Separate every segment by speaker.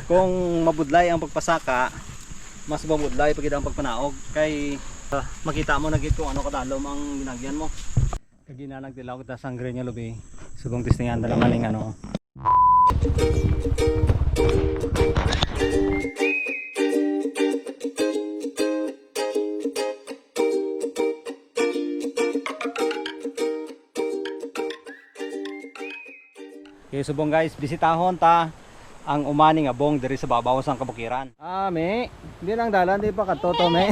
Speaker 1: Kung mabudlay ang pagpasaka, mas mabudlay pag ang pagpanaog kay makita mo nagit kung ano kadalom ang ginagyan mo. Kagina nagdilaw kita sangre niya lubi. Sugong testingan dala maning ano. Okay, subong guys, bisitahon ta ang umani nga bong diri sa babaw sang kabukiran. Me, di nang dalan di pa kadto to me.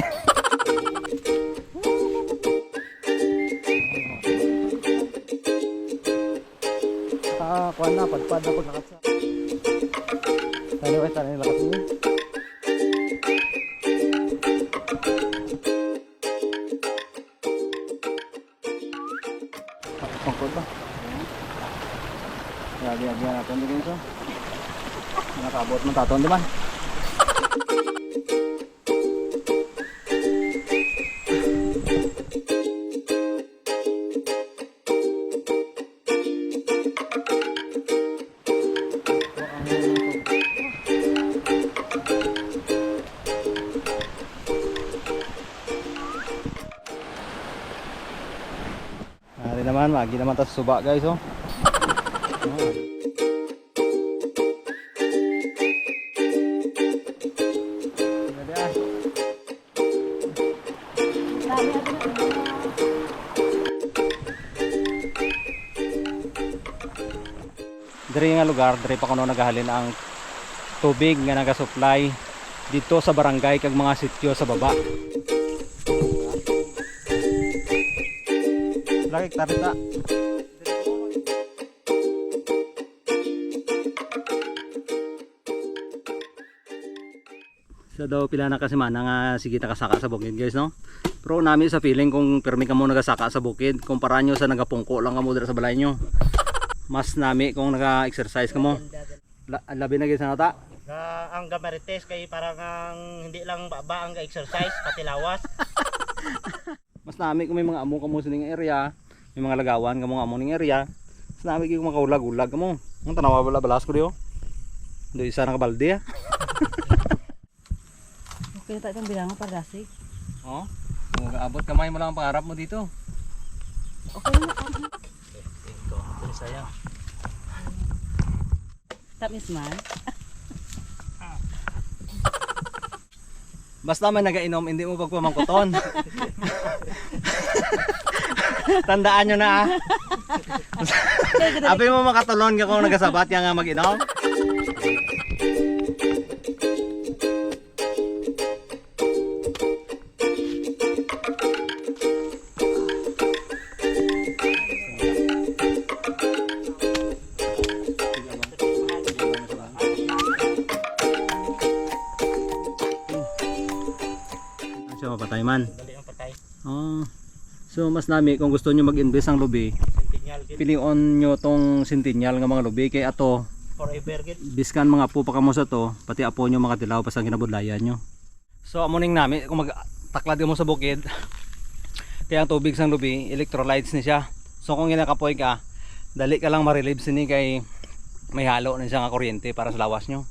Speaker 1: Kuan na padpad na pag lakat sa. Tani lakat ni. Pangkod ba? Lagi-lagi natin din ito. Nakabot mo taton, di ba? Hari naman, magi naman tas suba guys, oh. Diri nga lugar, diri pa kuno nagahalin ang tubig nga naga-supply dito sa barangay kag mga sityo sa baba. Lagi tarita. Sa daw pila na kasi mana nga sige ta kasaka sa bukid guys, no? Pero nami sa feeling kung permi ka mo nagasaka sa bukid kumpara nyo sa nagapungko lang ka mo dira sa balay nyo. Mas nami kung naka-exercise ka mo. Labi na guys na nata.
Speaker 2: Ang gamarites kay parang hindi lang baba ang exercise pati lawas.
Speaker 1: Mas nami kung may mga amo ka mo sa ning area, may mga lagawan ka mo nga amo ning area. Mas nami kung makaulag-ulag ka mo. Ang tanawa bala balas ko diyo. Do isa na ka balde.
Speaker 3: Okay ta itong bilangan para dasig.
Speaker 1: Oh. Kung abot kamay mo lang ang pangarap mo dito.
Speaker 3: Okay na.
Speaker 2: Ito, sayang.
Speaker 3: Tamis man.
Speaker 1: Basta man nagainom, hindi mo pagpamangkuton. Tandaan nyo na ah. Abi mo makatulon ka kung nagasabat ka nga mag-inom. Mapatay man.
Speaker 2: Dali ang patay.
Speaker 1: Oh. So mas nami kung gusto niyo mag-invest ang lubi,
Speaker 2: Centennial gid.
Speaker 1: pilion nyo tong Centennial nga mga lubi kay ato
Speaker 2: Forever gid.
Speaker 1: biskan mga apo pa kamo sa to, pati apo nyo mga tilaw pa sa ginabudlayan nyo. So amuning nami kung magtaklad mo sa bukid, kaya ang tubig sang lubi, electrolytes ni siya. So kung ginakapoy ka, dali ka lang ma-relieve sini kay may halo na siya nga kuryente para sa lawas nyo.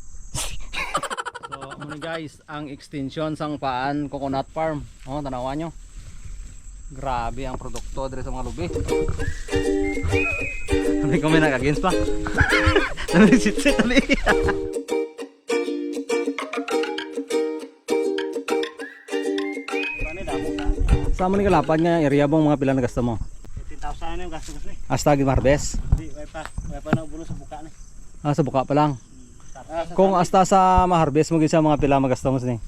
Speaker 1: Muna guys, ang extension sang Paan Coconut Farm. Oh, tanawa nyo. Grabe ang produkto dito sa mga lubi. Sabi ko may nag-against pa. Sabi sit-sit tabi. Sa mo ni kalapad nga area bang mga pila na gasto mo?
Speaker 2: 18,000 na yung gasto ko ni.
Speaker 1: Hasta gid-harvest.
Speaker 2: Hindi, way pa na ubulo sa buka ni.
Speaker 1: Ah, sa buka pa lang. Kung hasta sa ma-harvest mo gid sa mga pila magasto mo sini?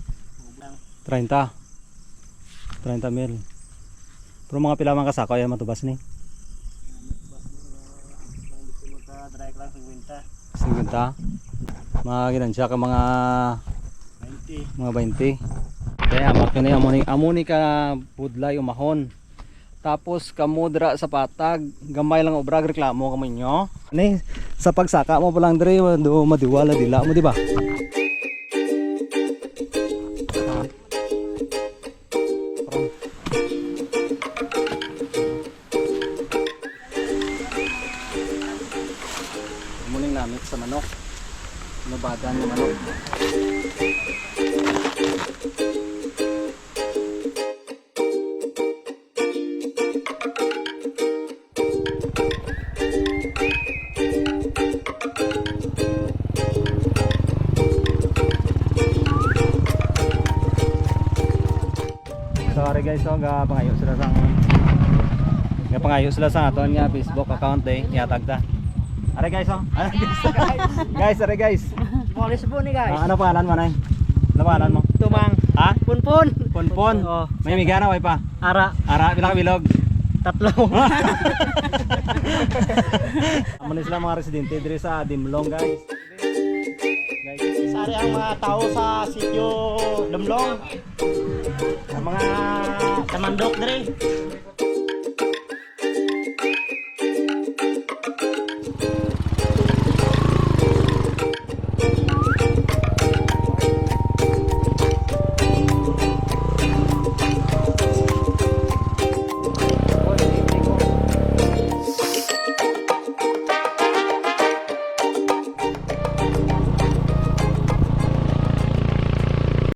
Speaker 1: 30. 30 mil. Pero mga pila man kasako ay matubas ni.
Speaker 2: Dry lang sa winter.
Speaker 1: 50. Mga ginansya ka mga
Speaker 2: 20.
Speaker 1: 20. Kaya amak yun ay amoni ka budlay umahon. Tapos kamudra sa patag, gamay lang obrag reklamo kamo inyo. Ani sa pagsaka mo pa lang dire do madiwala dila mo di ba? Muling namit sa manok. Ano ba dyan yung manok. Sorry guys, so gapangayo sila sa aton nga Facebook account ihatag ta. Are guys, oh. Guys, are guys.
Speaker 2: Molis po ni guys.
Speaker 1: Ano pangalan mo nay? Ano pangalan mo?
Speaker 2: Tumang.
Speaker 1: Ha?
Speaker 2: Punpun.
Speaker 1: Ponpon.
Speaker 2: Oh.
Speaker 1: May migana way pa.
Speaker 2: Ara.
Speaker 1: Ara pila ka bilog.
Speaker 2: Tatlo.
Speaker 1: Amo sila mga residente diri sa Dimlong guys. Guys,
Speaker 2: Sari ang mga tao sa sitio Lumlong. Ang mga tamandok dire.